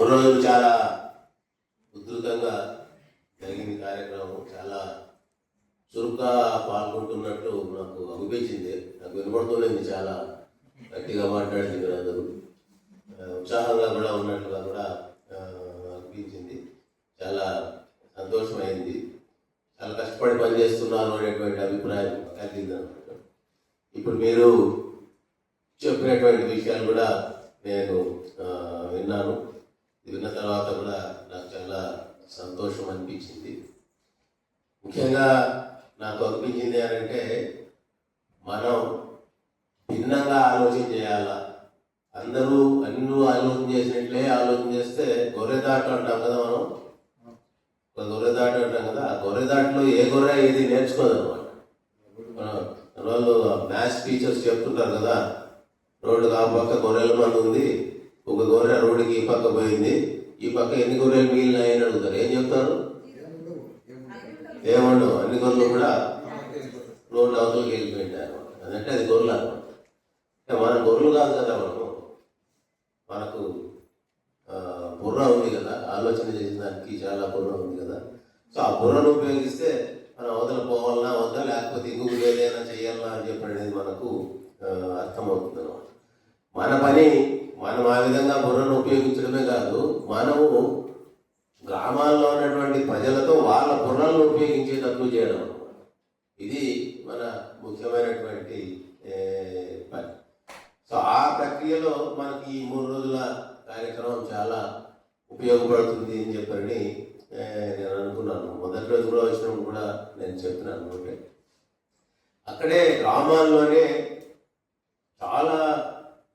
మూడు రోజులు చాలా ఉధృతంగా జరిగింది కార్యక్రమం. చాలా చురుగ్గా పాల్గొంటున్నట్టు నాకు అనిపించింది. నాకు వినపడుతుంది, చాలా గట్టిగా మాట్లాడింది మీరందరూ, ఉత్సాహంగా కూడా ఉన్నట్లుగా కూడా అనిపించింది. చాలా సంతోషమైంది. చాలా కష్టపడి పనిచేస్తున్నారు అనేటువంటి అభిప్రాయం కలిగింది అనమాట. ఇప్పుడు మీరు చెప్పినటువంటి విషయాలు కూడా నేను విన్నాను. విన్న తర్వాత కూడా నాకు చాలా సంతోషం అనిపించింది. ముఖ్యంగా నాకు అనిపించింది అంటే మనం భిన్నంగా ఆలోచన చేయాలా. అందరూ అన్నీ ఆలోచన చేసినట్లే ఆలోచన చేస్తే గొర్రెదాట అంటాం కదా, మనం గొర్రెదాట అంటాం కదా. ఆ గొర్రెదాటలో ఏ గొర్రె ఏది నేర్చుకోదన్నమాట. మన వాళ్ళు మ్యాథ్స్ టీచర్స్ చెప్తుంటారు కదా, రోడ్డు ఆ పక్క గొర్రెల మంది ఉంది, ఒక గొర్రె రోడ్డుకి ఈ పక్క పోయింది, ఈ పక్క ఎన్ని గొర్రెలు మిగిలినాయి అని అడుగుతారు. ఏం చెప్తారు? ఏమండవు, అన్ని గొర్రెలు కూడా రోడ్డు అవతలకి వెళ్ళిపోయింటాయి అనమాట. అదంటే అది గొర్రెలు అనమాట. మన గొర్రెలు కాదు కదా, మనకు బుర్ర ఉంది కదా, ఆలోచన చేసిన దానికి చాలా బుర్ర ఉంది కదా. సో ఆ బుర్రను ఉపయోగిస్తే మనం అవతల పోవాలన్నా వద్దా, లేకపోతే ఇంకొక ఏదైనా చేయాలన్నా అని చెప్పి మనకు అర్థమవుతుంది అనమాట. మన పని మనం ఆ విధంగా బుర్రను ఉపయోగించడమే కాదు, మనము గ్రామాల్లో ఉన్నటువంటి ప్రజలతో వాళ్ళ బుర్రలను ఉపయోగించేటట్లు చేయడం అనమాట. ఇది మన ముఖ్యమైనటువంటి పని. సో ఆ ప్రక్రియలో మనకి ఈ 3 రోజుల కార్యక్రమం చాలా ఉపయోగపడుతుంది అని చెప్పని నేను అనుకున్నాను. మొదటి రోజు కూడా వచ్చినప్పుడు కూడా నేను చెప్తున్నాను. అంటే అక్కడే గ్రామాల్లోనే చాలా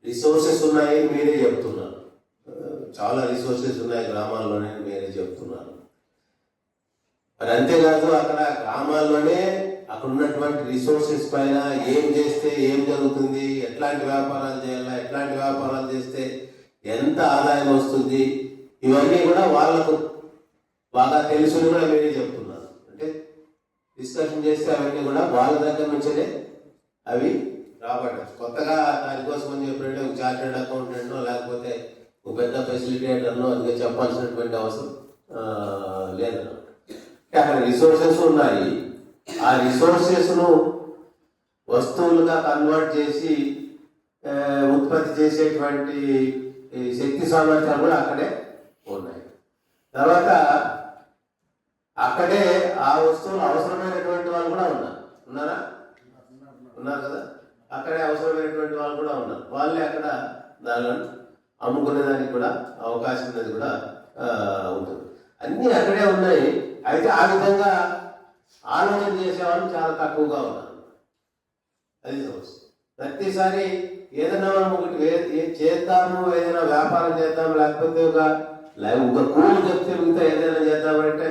రిసోర్సెస్ ఉన్నాయి, మీరే చెప్తున్నారు. చాలా రిసోర్సెస్ ఉన్నాయి గ్రామాల్లోనే, మీరే చెప్తున్నారు. మరి అంతేకాదు, అక్కడ గ్రామాల్లోనే అక్కడ ఉన్నటువంటి రిసోర్సెస్ పైన ఏం చేస్తే ఏం జరుగుతుంది, ఎట్లాంటి వ్యాపారాలు చేయాలా, ఎట్లాంటి వ్యాపారాలు చేస్తే ఎంత ఆదాయం వస్తుంది, ఇవన్నీ కూడా వాళ్ళకు బాగా తెలుసుని కూడా మీరే చెప్తున్నారు. అంటే డిస్కషన్ చేస్తే అవన్నీ కూడా వాళ్ళ దగ్గర నుంచే అవి రాబట్టారు. కొత్తగా దానికోసం అని చెప్పినట్టే ఒక చార్టెడ్ అకౌంటెంట్నో లేకపోతే ఒక పెద్ద ఫెసిలిటేటర్నో అందుకే చెప్పాల్సినటువంటి అవసరం లేదన్నమాట. అక్కడ రిసోర్సెస్ ఉన్నాయి. ఆ రిసోర్సెస్ను వస్తువులుగా కన్వర్ట్ చేసి ఉత్పత్తి చేసేటువంటి శక్తి సామర్థ్యాలు కూడా అక్కడే ఉన్నాయి. తర్వాత అక్కడే ఆ వస్తువులు అవసరమైనటువంటి వాళ్ళు కూడా ఉన్నారు కదా. అక్కడే అవసరమైనటువంటి వాళ్ళు కూడా ఉన్నారు. వాళ్ళే అక్కడ దానిలో అమ్ముకునేదానికి కూడా అవకాశం అనేది కూడా ఉంటుంది. అన్నీ అక్కడే ఉన్నాయి. అయితే ఆ విధంగా ఆలోచన చేసేవాళ్ళు చాలా తక్కువగా ఉన్నారు. అది సమస్య. ప్రతిసారి ఏదైనా మనం ఒకటి చేద్దాము, ఏదైనా వ్యాపారం చేద్దాము, లేకపోతే ఒక కూలి చెప్తే మిగతా ఏదైనా చేద్దామంటే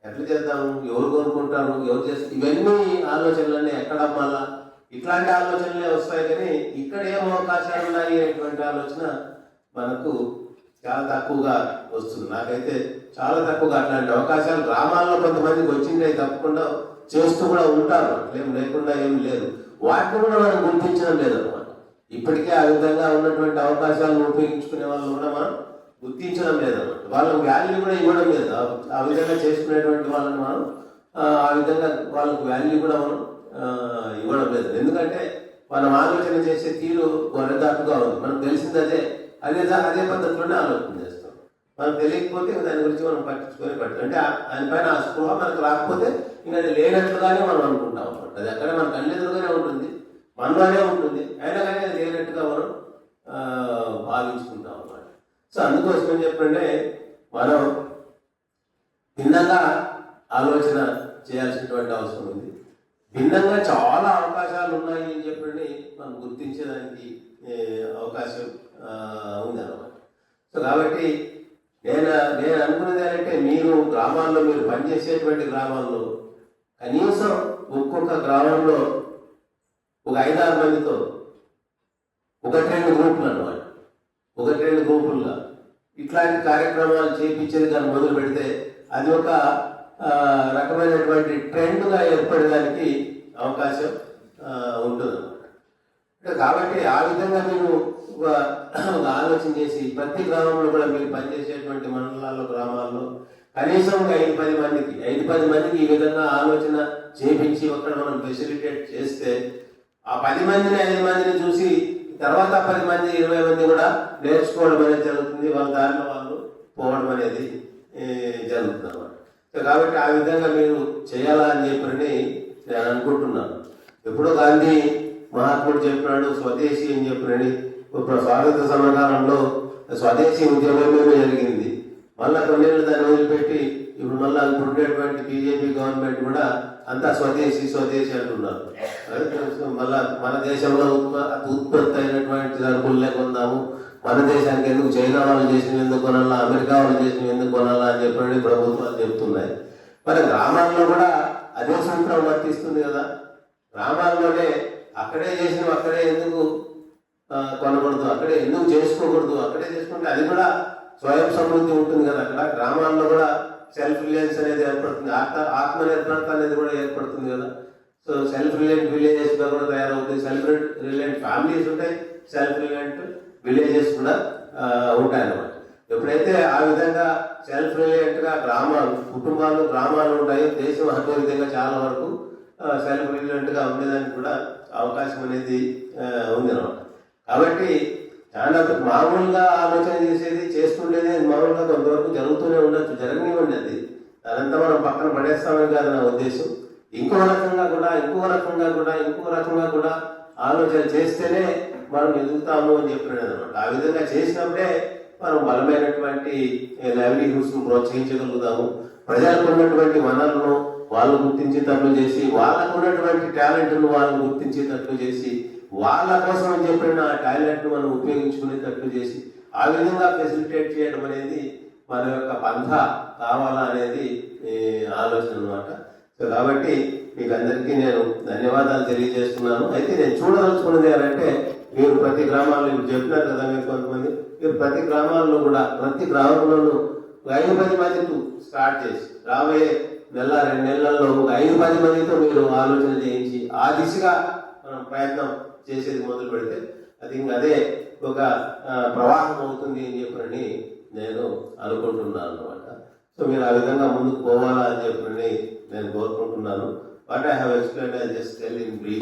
ఎట్లా చేద్దాము, ఎవరు కొనుక్కుంటారు, ఎవరు చేస్తారు, ఇవన్నీ ఆలోచనలన్నీ ఎక్కడ అమ్మాలా, ఇట్లాంటి ఆలోచనలే వస్తాయి. కానీ ఇక్కడ ఏం అవకాశాలు ఉన్నాయి అనేటువంటి ఆలోచన మనకు చాలా తక్కువగా వస్తుంది. నాకైతే చాలా తక్కువగా అట్లాంటి అవకాశాలు గ్రామాల్లో కొంతమందికి వచ్చిందే, తప్పకుండా చేస్తూ కూడా ఉంటారు, అట్లేం లేకుండా ఏం లేదు. వాటిని కూడా మనం గుర్తించడం లేదన్నమాట. ఇప్పటికే ఆ విధంగా ఉన్నటువంటి అవకాశాలను ఉపయోగించుకునే వాళ్ళు కూడా మనం గుర్తించడం లేదన్నమాట. వాళ్ళకి వాల్యూ కూడా ఇవ్వడం లేదు. ఆ విధంగా చేసుకునేటువంటి వాళ్ళని మనం ఆ విధంగా వాళ్ళకు వాల్యూ కూడా మనం ఇవ్వడం లేదు. ఎందుకంటే మనం ఆలోచన చేసే తీరు గొర్రెదాటుగా ఉంది. మనకు తెలిసింది అదే పద్ధతిలోనే ఆలోచన చేస్తాం. మనకు తెలియకపోతే దాని గురించి మనం పట్టించుకొని అంటే దానిపైన ఆ స్పృహ మనకు రాకపోతే ఇంకా అది లేనట్లుగానే మనం అనుకుంటాం అన్నమాట. అది అక్కడ మనకు కళ్ళెదురుగానే ఉంటుంది, మనలోనే ఉంటుంది, అయినా కానీ అది లేనట్టుగా మనం భావించుకుంటాం అన్నమాట. సో అందుకోసం ఏం చెప్పంటే మనం భిన్నంగా ఆలోచన చేయాల్సినటువంటి అవసరం ఉంది. భిన్నంగా చాలా అవకాశాలు ఉన్నాయి అని చెప్పండి మనం గుర్తించేదానికి అవకాశం ఉంది అన్నమాట. సో కాబట్టి నేను అనుకునేది ఏంటంటే, మీరు గ్రామాల్లో, మీరు పనిచేసేటువంటి గ్రామాల్లో కనీసం ఒక్కొక్క గ్రామంలో ఒక 5-6 మందితో 1-2 గ్రూపులు అన్నమాట, 1-2 గ్రూపులుగా ఇట్లాంటి కార్యక్రమాలు చేయించేది కానీ మొదలు పెడితే అది ఒక రకమైనటువంటి ట్రెండ్గా ఏర్పడేదానికి అవకాశం ఉంటుంది. కాబట్టి ఆ విధంగా మీరు ఒక ఆలోచన చేసి ప్రతి గ్రామంలో కూడా మీరు పనిచేసేటువంటి మండలాల్లో గ్రామాల్లో కనీసం 5-10 మందికి ఈ విధంగా ఆలోచన చేపించి అక్కడ మనం ఫెసిలిటేట్ చేస్తే ఆ 10 మందిని 5 మందిని చూసి తర్వాత 10 మంది 20 మంది కూడా నేర్చుకోవడం అనేది జరుగుతుంది. వాళ్ళ దారిలో వాళ్ళు పోవడం అనేది జరుగుతుంది అన్నమాట. కాబట్టి ఆ విధంగా మీరు చేయాలా అని చెప్పని నేను అనుకుంటున్నాను. ఎప్పుడో గాంధీ మహాత్ముడు చెప్పినాడు స్వదేశీ అని చెప్పినని. ఇప్పుడు స్వాతంత్ర సమకాలంలో స్వదేశీ ఉద్యమమే జరిగింది. మళ్ళా కొన్నేళ్ళు దాన్ని వదిలిపెట్టి ఇప్పుడు మళ్ళీ ఉండేటువంటి బీజేపీ గవర్నమెంట్ కూడా అంతా స్వదేశీ అంటున్నారు. మళ్ళా మన దేశంలో ఉత్పత్తి అయినటువంటి సరుకులే కొందాము, మన దేశానికి ఎందుకు చైనా వాళ్ళు చేసినవి ఎందుకు కొనాలా, అమెరికా వాళ్ళు చేసినవి ఎందుకు కొనాలా అని చెప్పి ప్రభుత్వాలు చెప్తున్నాయి. మరి గ్రామాల్లో కూడా అదే సూత్రం వర్తిస్తుంది కదా. గ్రామాల్లోనే అక్కడే చేసినవి అక్కడే ఎందుకు కొనకూడదు, అక్కడే ఎందుకు చేసుకోకూడదు, అక్కడే చేసుకుంటే అది కూడా స్వయం సమృద్ధి ఉంటుంది కదా. అక్కడ గ్రామాల్లో కూడా సెల్ఫ్ రిలయన్స్ అనేది ఏర్పడుతుంది, ఆత్మనిర్భరత అనేది కూడా ఏర్పడుతుంది కదా. సో సెల్ఫ్ రిలయంట్ విలేజెస్ గా కూడా తయారవుతుంది. సెల్ఫ్ రిలయంట్ ఫ్యామిలీస్ ఉంటాయి, సెల్ఫ్ రిలయంట్ విలేజెస్ కూడా ఉంటాయి అన్నమాట. ఎప్పుడైతే ఆ విధంగా సెల్ఫ్ రిలయంట్ గా గ్రామాలు ఉంటాయో దేశం అభివృద్ధిగా చాలా వరకు సెల్ఫ్ రిలయంట్ గా ఉండేదానికి కూడా అవకాశం అనేది ఉంది అన్నమాట. కాబట్టి చాలా మామూలుగా ఆలోచన చేస్తుండేది మామూలుగా కొంతవరకు జరుగుతూనే ఉండొచ్చు, జరగనివ్వండి. అది అదంతా మనం పక్కన పడేస్తామని కాదు నా ఉద్దేశం. ఇంకో రకంగా కూడా ఆలోచన చేస్తేనే మనం ఎదుగుతాము అని చెప్పినాడు అనమాట. ఆ విధంగా చేసినప్పుడే మనం బలమైనటువంటి లైవ్లీహుడ్స్ ను ప్రోత్సహించగలుగుతాము. ప్రజలకు ఉన్నటువంటి వనరులను వాళ్ళు గుర్తించేటట్లు చేసి, వాళ్ళకు ఉన్నటువంటి టాలెంట్ను వాళ్ళు గుర్తించేటట్లు చేసి, వాళ్ళ కోసం అని చెప్పిన ఆ టాలెంట్ ను మనం ఉపయోగించుకునేటట్లు చేసి ఆ విధంగా ఫెసిలిటేట్ చేయడం అనేది మన యొక్క పంథ కావాలా అనేది ఆలోచన అనమాట. సో కాబట్టి మీకు అందరికీ నేను ధన్యవాదాలు తెలియజేస్తున్నాను. అయితే నేను చూడదలుచుకున్నది ఏంటంటే, మీరు ప్రతి గ్రామాల్లో ఇప్పుడు చెప్పినారు కదా, మీరు కొంతమంది మీరు ప్రతి గ్రామాల్లో కూడా ప్రతి గ్రామంలోనూ 5-10 మందితో స్టార్ట్ చేసి రాబోయే 1-2 నెలల్లో 5-10 మందితో మీరు ఆలోచన చేయించి ఆ దిశగా మనం ప్రయత్నం చేసేది మొదలు పెడితే అది అదే ఒక ప్రవాహం అవుతుంది అని చెప్పని నేను అనుకుంటున్నాను అనమాట. సో మీరు ఆ విధంగా ముందుకు పోవాలా అని చెప్పని నేను కోరుకుంటున్నాను. What I have explained I just tell in brief.